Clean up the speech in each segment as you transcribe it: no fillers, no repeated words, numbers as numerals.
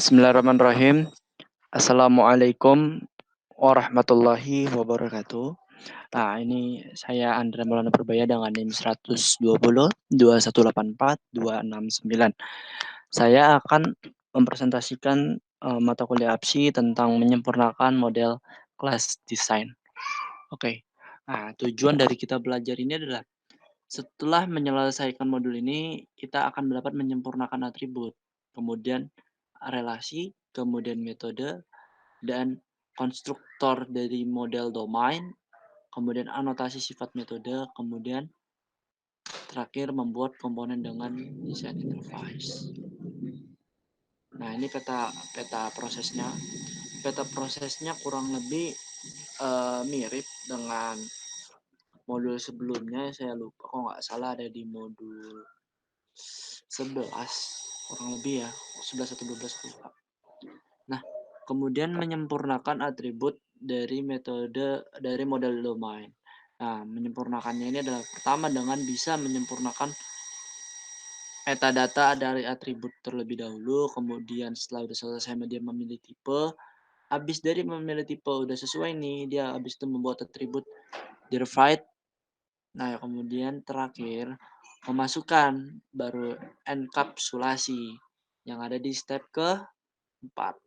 Bismillahirrahmanirrahim. Assalamualaikum warahmatullahi wabarakatuh. Nah, ini saya Andra Maulana Purbaya dengan NIM 120 2184 269. Saya akan mempresentasikan mata kuliah APSI tentang menyempurnakan model class design. Oke. Nah, tujuan dari kita belajar ini adalah setelah menyelesaikan modul ini, kita akan dapat menyempurnakan atribut, kemudian relasi, kemudian metode, dan konstruktor dari model domain, kemudian anotasi sifat metode, kemudian terakhir membuat komponen dengan desain interface. Nah, ini peta prosesnya. Peta prosesnya kurang lebih mirip dengan modul sebelumnya. Saya lupa, kok nggak salah ada di modul 11 kurang lebih ya, 11 atau 12 lupa. Nah, kemudian menyempurnakan atribut dari metode dari model domain. Nah, menyempurnakannya ini adalah pertama dengan bisa menyempurnakan metadata dari atribut terlebih dahulu, kemudian setelah udah selesai dia memilih tipe, habis dari memilih tipe udah sesuai nih, dia habis itu membuat atribut derived. Nah, kemudian terakhir memasukkan baru enkapsulasi yang ada di step ke-4.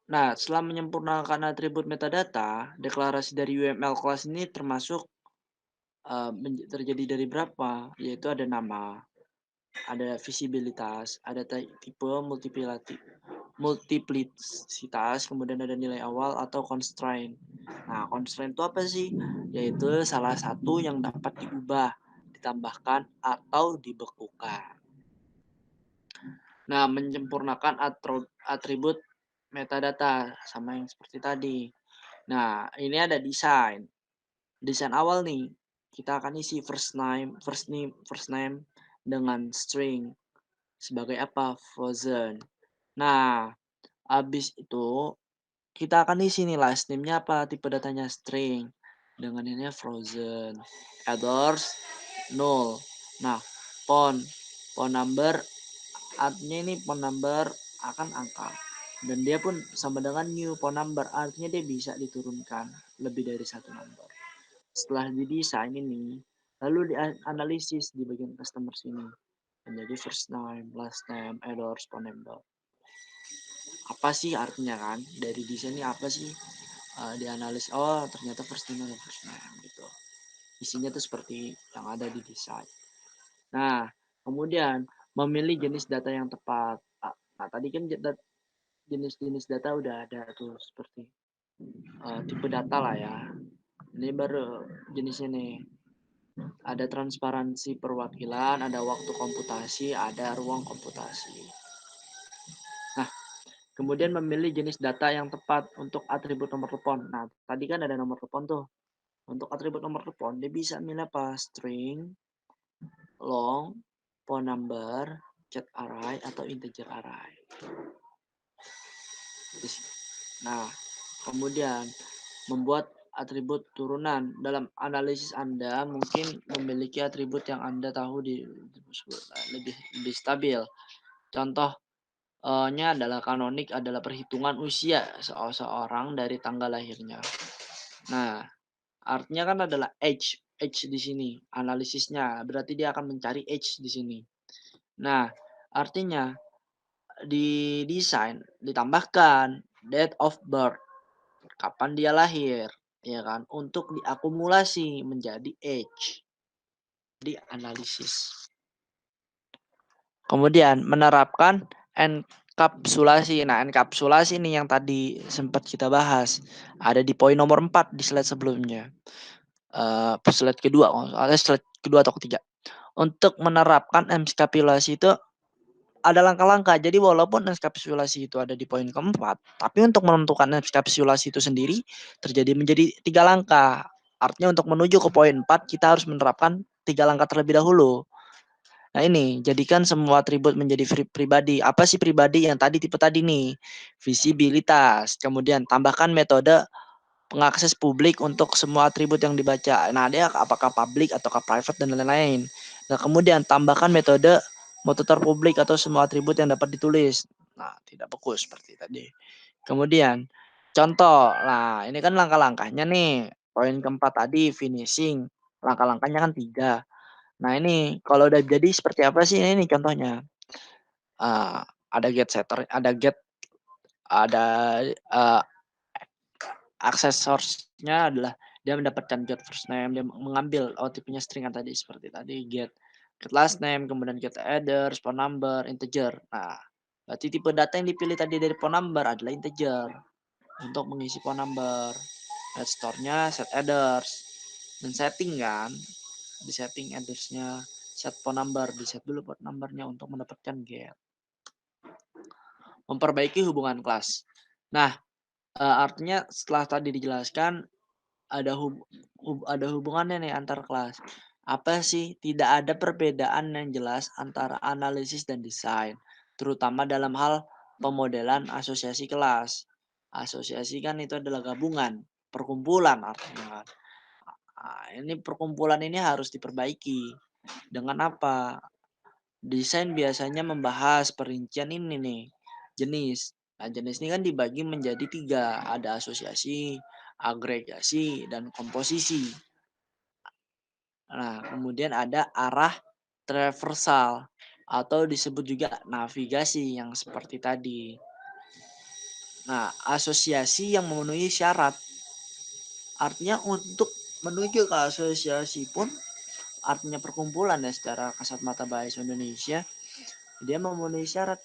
Nah, setelah menyempurnakan atribut metadata, deklarasi dari UML class ini termasuk terjadi dari berapa? Yaitu ada nama, ada visibilitas, ada tipe multiplicitas, kemudian ada nilai awal atau constraint. Nah, constraint itu apa sih? Yaitu salah satu yang dapat diubah, ditambahkan, atau dibekukan. Nah, menyempurnakan atribut metadata sama yang seperti tadi. Nah, ini ada desain. Desain awal nih, kita akan isi first name dengan string sebagai apa? Frozen. Nah, habis itu kita akan isi nih last name-nya apa? Tipe datanya string dengan ini frozen. Address null. Nah, phone number artinya ini phone number akan angka. Dan dia pun sama dengan new phone number, artinya dia bisa diturunkan lebih dari satu number. Setelah didesain ini, lalu dianalisis di bagian customer sini menjadi first name, last name, address, phone number. Apa sih artinya kan? Dari desain ini apa sih? Dianalisis, oh ternyata first name dan first name gitu. Isinya tuh seperti yang ada di desain. Nah, kemudian memilih jenis data yang tepat. Nah, tadi kan jenis-jenis data udah ada tuh seperti tipe data lah ya. Ini baru jenisnya nih. Ada transparansi perwakilan, ada waktu komputasi, ada ruang komputasi. Nah, kemudian memilih jenis data yang tepat untuk atribut nomor telepon. Nah, tadi kan ada nomor telepon tuh. Untuk atribut nomor telepon, dia bisa milih apa? String, long, phone number, chat array, atau integer array. Nah, kemudian membuat atribut turunan. Dalam analisis Anda mungkin memiliki atribut yang Anda tahu lebih stabil. Contohnya adalah kanonik adalah perhitungan usia seseorang dari tanggal lahirnya. Nah, artinya kan adalah age di sini analisisnya. Berarti dia akan mencari age di sini. Nah, artinya di desain ditambahkan date of birth, kapan dia lahir, ya kan, untuk diakumulasi menjadi age di analisis. Kemudian menerapkan enkapsulasi. Nah, enkapsulasi ini yang tadi sempat kita bahas, ada di poin nomor 4 di slide sebelumnya. Slide kedua atau ketiga. Untuk menerapkan enkapsulasi itu ada langkah-langkah. Jadi walaupun enkapsulasi itu ada di poin keempat, tapi untuk menentukan enkapsulasi itu sendiri menjadi 3 langkah. Artinya untuk menuju ke poin 4 kita harus menerapkan 3 langkah terlebih dahulu. Nah, ini jadikan semua atribut menjadi pribadi. Apa sih pribadi? Yang tadi tipe tadi nih, visibilitas. Kemudian tambahkan metode pengakses publik untuk semua atribut yang dibaca. Nah, dia apakah public ataukah private dan lain-lain. Nah, kemudian tambahkan metode mau terpublik atau semua atribut yang dapat ditulis. Nah, tidak beku seperti tadi. Kemudian contoh. Nah, ini kan langkah-langkahnya nih. Poin keempat tadi finishing. Langkah-langkahnya kan 3. Nah, ini kalau udah jadi seperti apa sih ini contohnya? Ada get setter, ada get, ada akses source-nya adalah dia mendapatkan get first name, dia mengambil OTP-nya string tadi seperti tadi get last name, kemudian get header, phone number, integer. Nah, berarti tipe data yang dipilih tadi dari phone number adalah integer untuk mengisi phone number. Set store-nya set headers dan setting kan, di setting headers-nya set phone number, di set dulu phone number-nya untuk mendapatkan get. Memperbaiki hubungan kelas. Nah, artinya setelah tadi dijelaskan ada hubungannya nih antar kelas. Apa sih? Tidak ada perbedaan yang jelas antara analisis dan desain, terutama dalam hal pemodelan asosiasi kelas. Asosiasi kan itu adalah gabungan, perkumpulan artinya kan. Nah, ini perkumpulan ini harus diperbaiki. Dengan apa? Desain biasanya membahas perincian ini nih, jenis. Nah, jenis ini kan dibagi menjadi 3, ada asosiasi, agregasi, dan komposisi. Nah, kemudian ada arah traversal atau disebut juga navigasi yang seperti tadi. Nah, asosiasi yang memenuhi syarat. Artinya untuk menuju ke asosiasi pun artinya perkumpulan ya secara kasat mata bahasa Indonesia, dia memenuhi syarat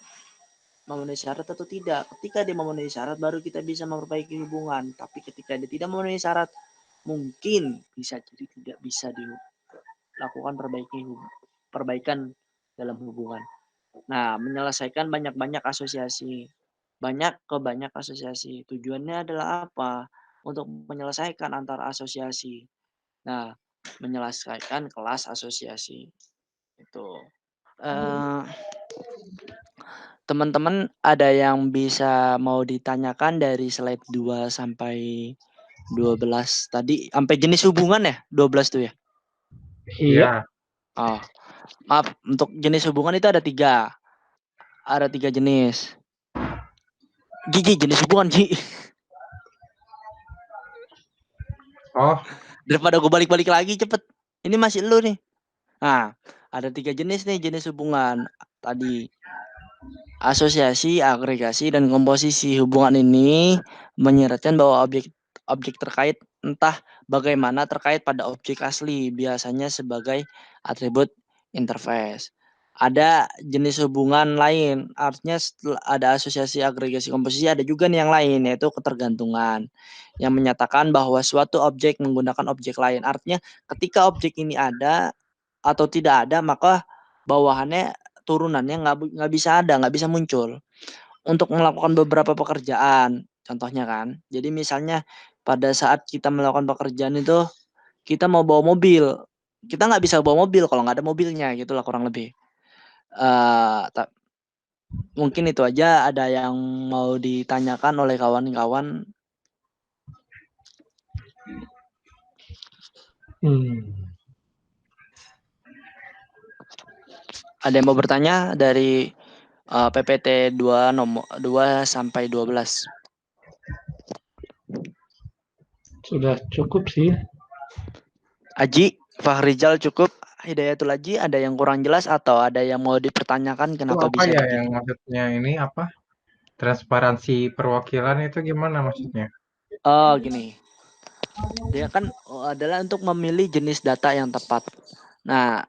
atau tidak. Ketika dia memenuhi syarat baru kita bisa memperbaiki hubungan, tapi ketika dia tidak memenuhi syarat mungkin bisa jadi tidak bisa dilakukan perbaikan dalam hubungan. Nah, menyelesaikan banyak asosiasi. Banyak asosiasi. Tujuannya adalah apa? Untuk menyelesaikan antar asosiasi. Nah, menyelesaikan kelas asosiasi. Itu. Teman-teman ada yang bisa mau ditanyakan dari slide 2 sampai 12 tadi sampai jenis hubungan ya? 12 tuh ya? Iya. Oh, maaf, untuk jenis hubungan itu ada 3. Ada 3 jenis. Gigi jenis hubungan, Gi. Oh, Daripada gue balik-balik lagi cepet. Ini masih lu nih. Nah, ada 3 jenis nih jenis hubungan. Tadi asosiasi, agregasi, dan komposisi. Hubungan ini menyeratkan bahwa objek terkait entah bagaimana terkait pada objek asli, biasanya sebagai atribut interface. Ada jenis hubungan lain, artinya setelah ada asosiasi, agregasi, komposisi, ada juga nih yang lain, yaitu ketergantungan, yang menyatakan bahwa suatu objek menggunakan objek lain. Artinya ketika objek ini ada atau tidak ada, maka bawahannya turunannya nggak bisa ada, nggak bisa muncul. Untuk melakukan beberapa pekerjaan, contohnya kan. Jadi misalnya pada saat kita melakukan pekerjaan itu, kita mau bawa mobil, kita nggak bisa bawa mobil kalau nggak ada mobilnya, gitulah kurang lebih. Mungkin itu aja. Ada yang mau ditanyakan oleh kawan-kawan? Ada yang mau bertanya dari PPT 2 nomor 2 sampai 12? Sudah cukup sih. Aji, Fahrizal cukup. Hidayatul Aji, ada yang kurang jelas atau ada yang mau dipertanyakan Itu kenapa apa bisa ya begitu? yang maksudnya ini apa? Transparansi perwakilan itu gimana maksudnya? Oh, gini. Dia kan adalah untuk memilih jenis data yang tepat. Nah,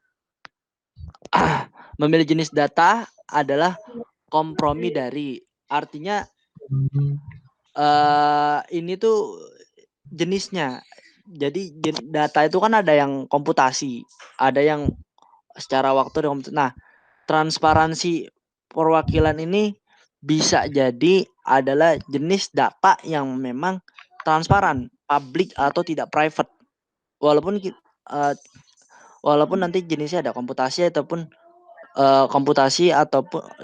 memilih jenis data adalah kompromi dari, artinya ini tuh jenisnya. Jadi data itu kan ada yang komputasi, ada yang secara waktu. Nah, transparansi perwakilan ini bisa jadi adalah jenis data yang memang transparan, public atau tidak private. Walaupun nanti jenisnya ada komputasi ataupun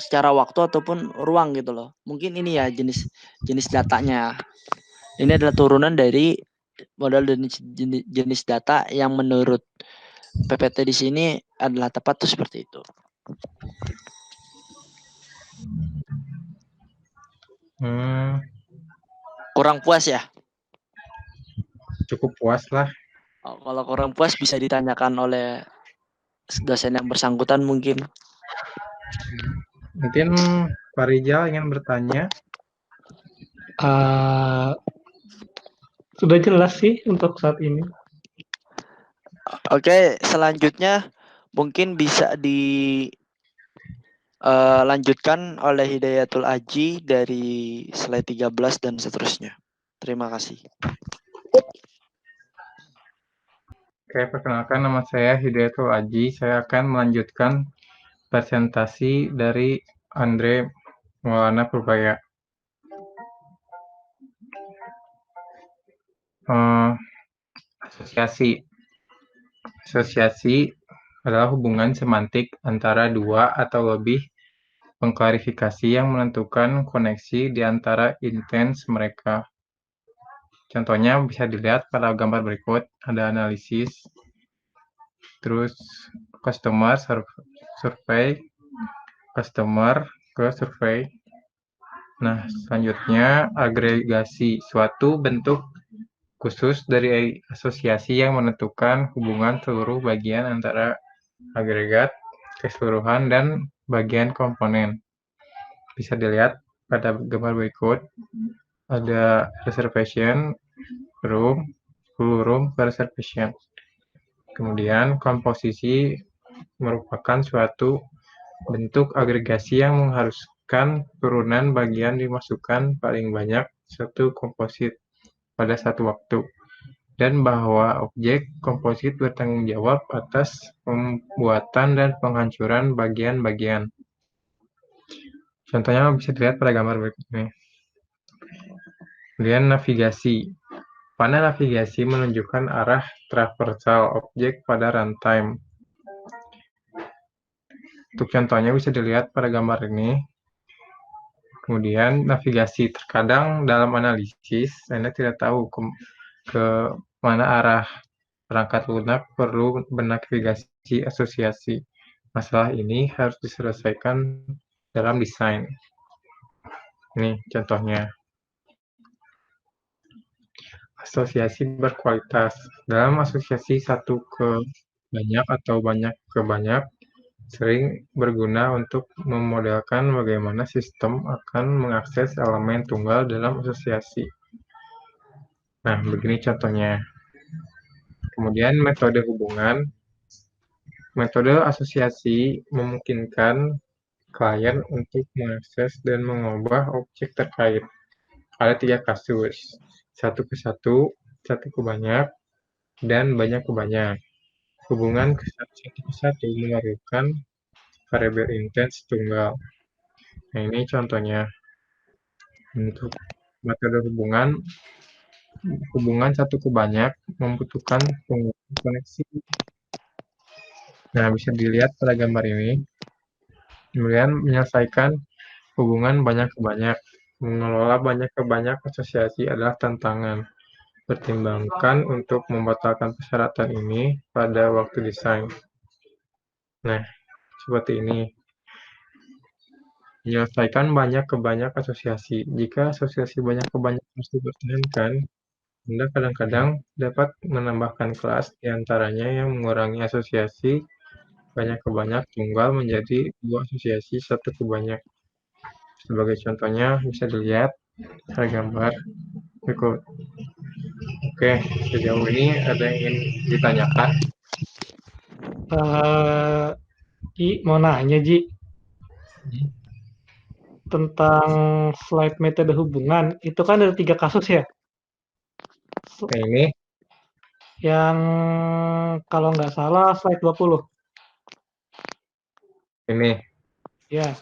secara waktu ataupun ruang gitu loh. Mungkin ini ya jenis datanya. Ini adalah turunan dari model jenis data yang menurut PPT di sini adalah tepat tuh seperti itu. Kurang puas ya? Cukup puas lah. Oh, kalau kurang puas bisa ditanyakan oleh dosen yang bersangkutan mungkin. Mungkin Pak Rijal ingin bertanya. Sudah jelas sih untuk saat ini. Oke, selanjutnya mungkin bisa dilanjutkan oleh Hidayatul Aji dari slide 13 dan seterusnya. Terima kasih. Oke, perkenalkan nama saya Hidayatul Aji. Saya akan melanjutkan presentasi dari Andre Maulana Purbaya. Asosiasi. Asosiasi adalah hubungan semantik antara dua atau lebih pengklarifikasi yang menentukan koneksi di antara intens mereka. Contohnya bisa dilihat pada gambar berikut, ada analisis, terus customer survey, customer ke survei. Nah, selanjutnya agregasi, suatu bentuk khusus dari asosiasi yang menentukan hubungan seluruh bagian antara agregat, keseluruhan, dan bagian komponen. Bisa dilihat pada gambar berikut, ada reservation room, full room reservation. Kemudian komposisi merupakan suatu bentuk agregasi yang mengharuskan turunan bagian dimasukkan paling banyak satu komposit pada satu waktu, dan bahwa objek komposit bertanggung jawab atas pembuatan dan penghancuran bagian-bagian. Contohnya bisa dilihat pada gambar berikut ini. Kemudian navigasi. Panel navigasi menunjukkan arah traversal objek pada runtime. Untuk contohnya bisa dilihat pada gambar ini. Kemudian navigasi, terkadang dalam analisis Anda tidak tahu ke mana arah perangkat lunak, perlu bernavigasi asosiasi. Masalah ini harus diselesaikan dalam desain. Ini contohnya. Asosiasi berkualitas. Dalam asosiasi satu ke banyak atau banyak ke banyak, sering berguna untuk memodelkan bagaimana sistem akan mengakses elemen tunggal dalam asosiasi. Nah, begini contohnya. Kemudian metode hubungan. Metode asosiasi memungkinkan klien untuk mengakses dan mengubah objek terkait. Ada 3 kasus, satu ke satu ke banyak, dan banyak ke banyak. Hubungan satu ke satu memerlukan variabel intens tunggal. Nah, ini contohnya. Untuk metode hubungan satu ke banyak membutuhkan penggunaan koneksi. Nah, bisa dilihat pada gambar ini. Kemudian menyelesaikan hubungan banyak ke banyak. Mengelola banyak ke banyak asosiasi adalah tantangan. Pertimbangkan untuk membatalkan persyaratan ini pada waktu desain. Nah, seperti ini. Menyelesaikan banyak ke banyak asosiasi. Jika asosiasi banyak ke banyak harus dipertahankan, Anda kadang-kadang dapat menambahkan kelas di antaranya yang mengurangi asosiasi banyak ke banyak tunggal menjadi dua asosiasi satu ke banyak. Sebagai contohnya bisa dilihat pada gambar berikut. Oke, sejauh ini ada yang ingin ditanyakan? Ji, mau nanya Ji tentang slide metode hubungan. Itu kan ada 3 kasus ya? Nah, ini Yang kalau nggak salah slide 20. ini Ya,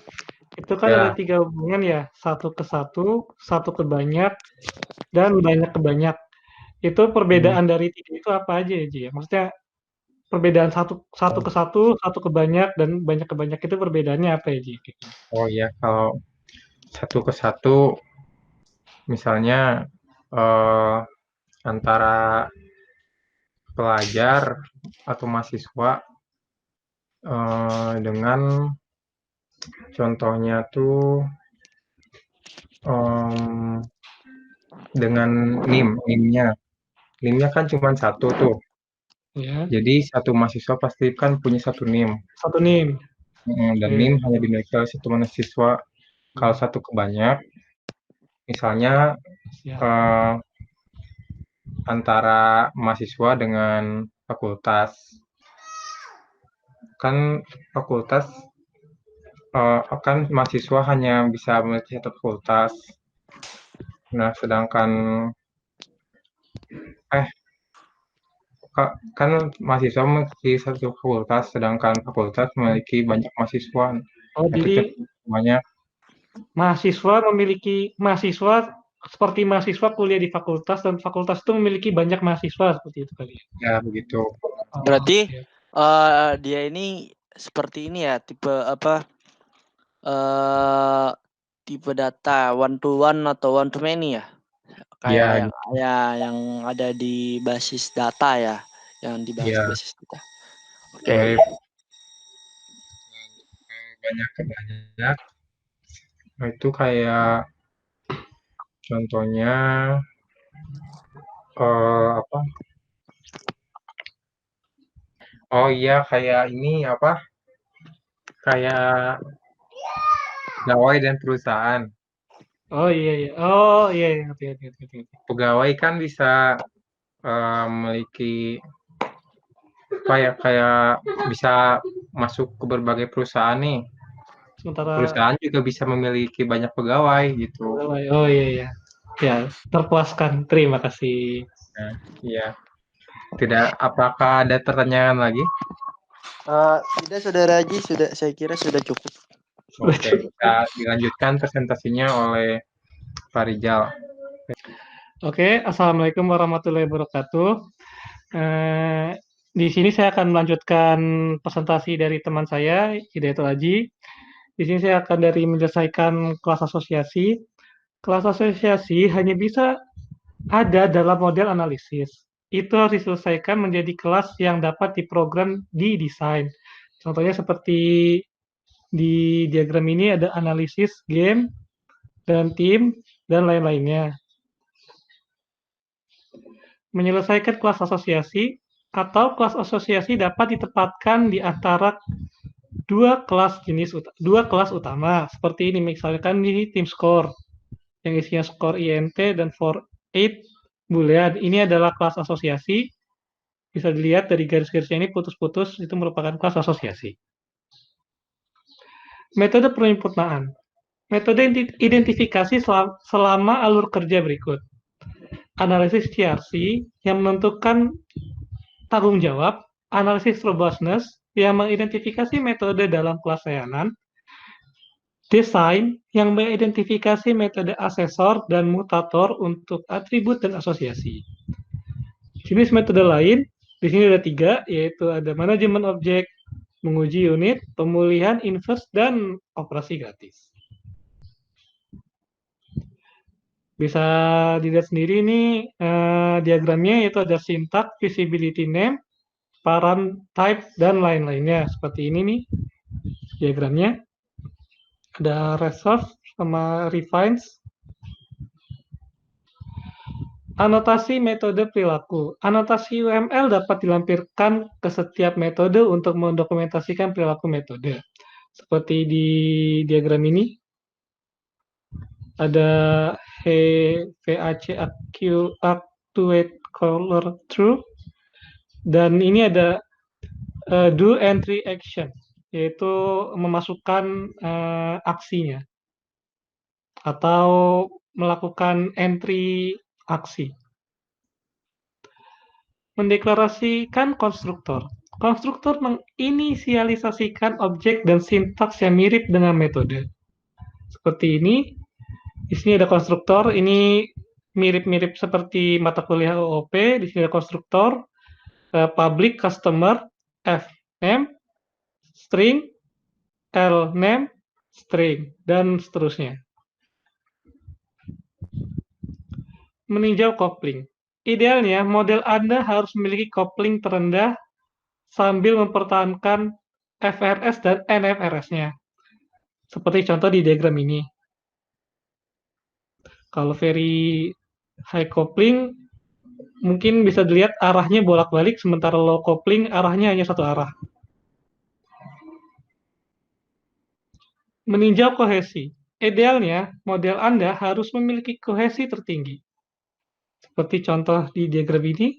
itu kan ada ya. 3 hubungan ya, satu ke satu ke banyak, dan banyak ke banyak. Itu perbedaan dari 3 itu apa aja ya, Ji? Maksudnya perbedaan satu ke satu ke banyak, dan banyak ke banyak itu perbedaannya apa ya, Ji? Oh iya, kalau satu ke satu, misalnya antara pelajar atau mahasiswa dengan contohnya tuh dengan NIM-nya kan cuma satu tuh. Ya, Jadi satu mahasiswa pasti kan punya satu NIM. satu NIM. Dan Oke. NIM hanya dimiliki oleh satu mahasiswa. Kalau satu kebanyak, misalnya Siap. antara mahasiswa dengan fakultas. Kan fakultas kan mahasiswa hanya bisa memiliki satu fakultas. Nah, sedangkan kan mahasiswa memiliki satu fakultas, sedangkan fakultas memiliki banyak mahasiswa. Oh, Efeknya jadi banyak. mahasiswa seperti mahasiswa kuliah di fakultas dan fakultas itu memiliki banyak mahasiswa seperti itu kali ya. Ya, begitu. Oh, Berarti siap. dia ini seperti ini ya, tipe apa? Tipe data one to one atau one to many ya? Kayak Ya, yang yang ada di basis data ya, yang dibahas di ya, basis data. Oke. mulai banyak ke banyak. Nah, itu kayak contohnya apa? Oh iya, kayak ini apa? Kayak pegawai dan perusahaan. Oh iya iya. Oh iya iya, ngerti ngerti ngerti ngerti. Pegawai kan bisa memiliki kayak bisa masuk ke berbagai perusahaan nih. Sementara Perusahaan juga bisa memiliki banyak pegawai gitu. pegawai, oh iya iya. Ya, terpuaskan. Terima kasih. Nah, iya. Tidak, apakah ada pertanyaan lagi? Tidak, Saudara Haji, saya kira sudah cukup. Oke, kita dilanjutkan presentasinya oleh Pak Rijal. Oke, Assalamualaikum warahmatullahi wabarakatuh. Di sini saya akan melanjutkan presentasi dari teman saya, Hidayatul Aji. Di sini saya akan menyelesaikan kelas asosiasi. Kelas asosiasi hanya bisa ada dalam model analisis. Itu harus diselesaikan menjadi kelas yang dapat diprogram di desain. Contohnya seperti di diagram ini ada analisis game dan tim dan lain-lainnya. Menyelesaikan kelas asosiasi atau kelas asosiasi dapat ditempatkan di antara dua kelas utama seperti ini, misalkan di tim score yang isinya skor INT dan for 8 boolean. Ini adalah kelas asosiasi, bisa dilihat dari garis-garisnya ini putus-putus, itu merupakan kelas asosiasi. Metode penyempurnaan. Metode identifikasi selama alur kerja berikut. Analisis CRC yang menentukan tanggung jawab, analisis robustness yang mengidentifikasi metode dalam kelas layanan, desain yang mengidentifikasi metode asesor dan mutator untuk atribut dan asosiasi. Jenis metode lain, di sini ada 3, yaitu ada manajemen objek, menguji unit, pemulihan inverse, dan operasi gratis. Bisa dilihat sendiri ini diagramnya, yaitu ada syntax, visibility name, parent type, dan lain-lainnya. Seperti ini nih diagramnya. Ada resolve sama refines. Anotasi metode perilaku. Anotasi UML dapat dilampirkan ke setiap metode untuk mendokumentasikan perilaku metode. Seperti di diagram ini, ada VAC actuate color true, dan ini ada do entry action, yaitu memasukkan aksinya atau melakukan entry aksi. Mendeklarasikan konstruktor. Konstruktor menginisialisasikan objek dan sintaks yang mirip dengan metode. Seperti ini. Di sini ada konstruktor, ini mirip-mirip seperti mata kuliah OOP. Di sini ada konstruktor, public customer, F name, string, L name, string, dan seterusnya. Meninjau kopling. Idealnya, model Anda harus memiliki kopling terendah sambil mempertahankan FRS dan NFRS-nya. Seperti contoh di diagram ini. Kalau very high coupling, mungkin bisa dilihat arahnya bolak-balik, sementara low coupling arahnya hanya satu arah. Meninjau kohesi. Idealnya, model Anda harus memiliki kohesi tertinggi. Seperti contoh di diagram ini.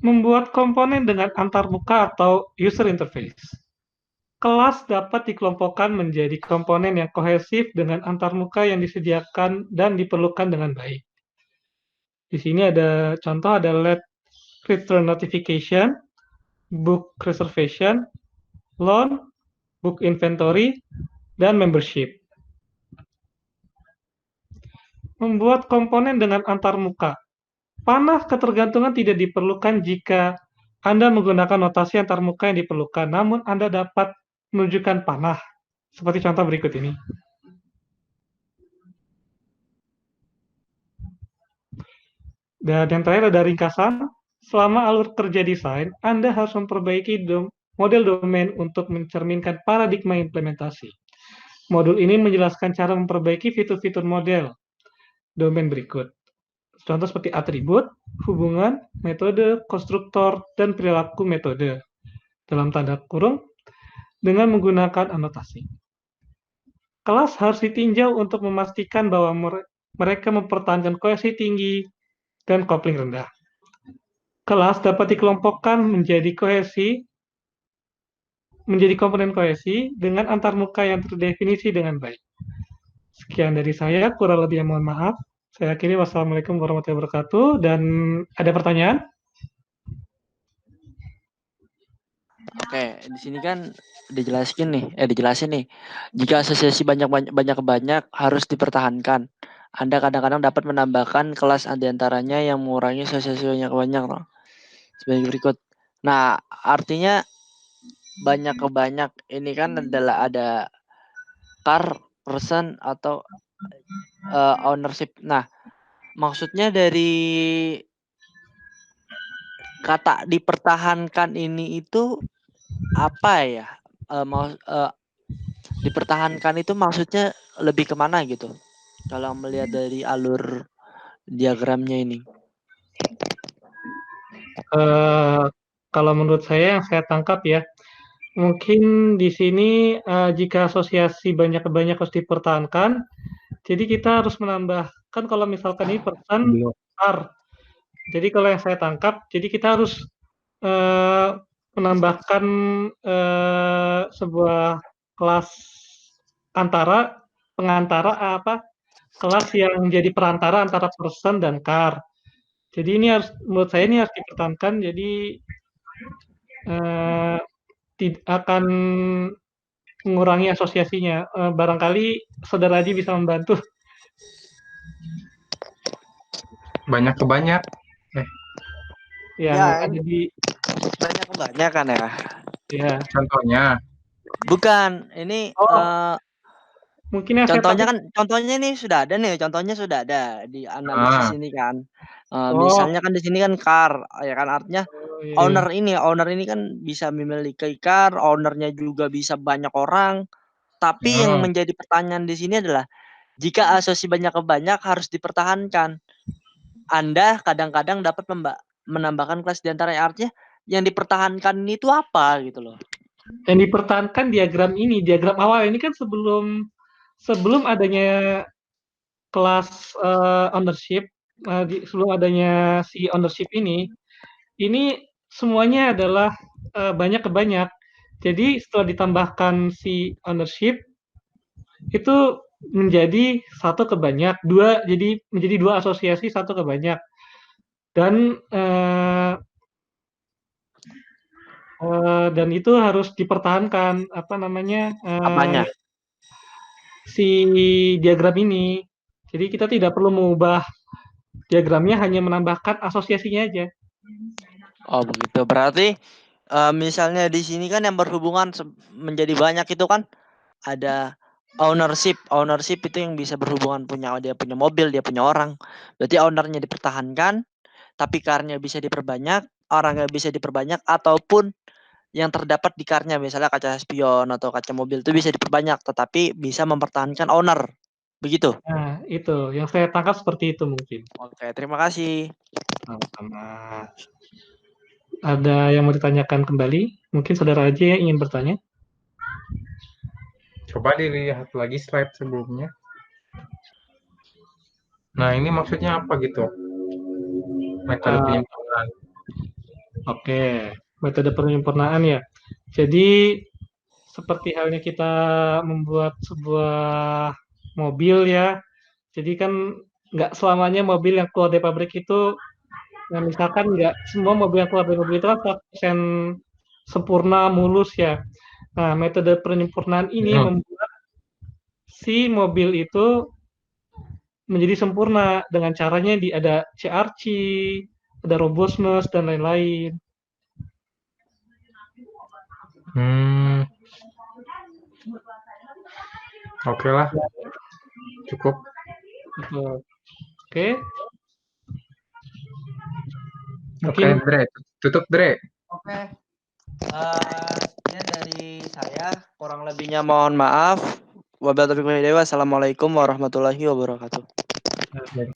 Membuat komponen dengan antarmuka atau user interface. Kelas dapat dikelompokkan menjadi komponen yang kohesif dengan antarmuka yang disediakan dan diperlukan dengan baik. Di sini ada contoh, ada let return notification, book reservation, loan, book inventory, dan membership. Membuat komponen dengan antarmuka. Panah ketergantungan tidak diperlukan jika Anda menggunakan notasi antarmuka yang diperlukan, namun Anda dapat menunjukkan panah, seperti contoh berikut ini. Dan yang terakhir ada ringkasan. Selama alur kerja desain, Anda harus memperbaiki model domain untuk mencerminkan paradigma implementasi. Modul ini menjelaskan cara memperbaiki fitur-fitur model domain berikut. Contoh seperti atribut, hubungan, metode, konstruktor, dan perilaku metode. Dalam tanda kurung, dengan menggunakan anotasi. Kelas harus ditinjau untuk memastikan bahwa mereka mempertahankan kohesi tinggi dan kopling rendah. Kelas dapat dikelompokkan menjadi komponen kohesi dengan antarmuka yang terdefinisi dengan baik. Sekian dari saya, kurang lebih mohon maaf. Saya akhiri, wassalamualaikum warahmatullahi wabarakatuh. Dan ada pertanyaan? Oke, di sini kan dijelasin nih. Jika asosiasi banyak harus dipertahankan. Anda kadang-kadang dapat menambahkan kelas diantaranya yang mengurangi asosiasi banyak sebagai berikut. Nah, artinya banyak ini kan adalah ada car, person, atau ownership. Nah, maksudnya dari kata dipertahankan ini itu apa ya? Dipertahankan itu maksudnya lebih kemana gitu? Kalau melihat dari alur diagramnya ini. Kalau menurut saya yang saya tangkap ya, mungkin di sini jika asosiasi banyak harus dipertahankan, jadi kita harus menambahkan kalau misalkan ini person car. Jadi kalau yang saya tangkap, jadi kita harus menambahkan sebuah kelas kelas yang jadi perantara antara person dan car. Jadi ini menurut saya ini harus dipertahankan. Jadi tidak akan mengurangi asosiasinya. Barangkali saudara Haji bisa membantu. Banyak ke banyak. Ya, ada di banyak kan ya? Ya. Contohnya. Bukan, ini mungkin yang contohnya ini sudah ada di analisis ini kan. Misalnya kan di sini kan car, ya kan, artinya owner ini kan bisa memiliki car, ownernya juga bisa banyak orang. Tapi yang menjadi pertanyaan di sini adalah jika asosiasi banyak harus dipertahankan. Anda kadang-kadang dapat menambahkan kelas diantaranya, artinya yang dipertahankan itu apa gitu loh. Yang dipertahankan diagram awal ini kan sebelum adanya kelas ownership, sebelum adanya si ownership ini semuanya adalah banyak ke banyak. Jadi setelah ditambahkan si ownership itu menjadi satu ke banyak, jadi menjadi dua asosiasi satu ke banyak. Dan itu harus dipertahankan apanya? Si diagram ini. Jadi kita tidak perlu mengubah diagramnya, hanya menambahkan asosiasinya aja. Oh begitu. Berarti misalnya di sini kan yang berhubungan menjadi banyak itu kan ada ownership itu yang bisa berhubungan, dia punya mobil, dia punya orang. Berarti ownernya dipertahankan, tapi car-nya bisa diperbanyak, orangnya bisa diperbanyak, ataupun yang terdapat di car-nya, misalnya kaca spion atau kaca mobil itu bisa diperbanyak, tetapi bisa mempertahankan owner. Begitu? Nah, itu yang saya tangkap seperti itu mungkin. Oke, terima kasih. Sama-sama. Ada yang mau ditanyakan kembali? Mungkin saudara aja yang ingin bertanya. Coba dilihat lagi slide sebelumnya. Nah, ini maksudnya apa gitu? Metode penyempurnaan. Oke, metode penyempurnaan ya. Jadi seperti halnya kita membuat sebuah mobil ya. Jadi kan nggak selamanya mobil yang keluar dari pabrik itu, nah misalkan nggak semua mobil yang keluar dari pabrik itu kan 100% sempurna, mulus ya. Nah, metode penyempurnaan ini membuat si mobil itu menjadi sempurna dengan caranya ada CRC, ada robustness dan lain-lain. Oke lah, cukup. Oke. Oke, Dre, tutup Dre. Oke. Ini dari saya, kurang lebihnya mohon maaf. Wabillahi taufiq wal hidayah. Wassalamualaikum warahmatullahi wabarakatuh.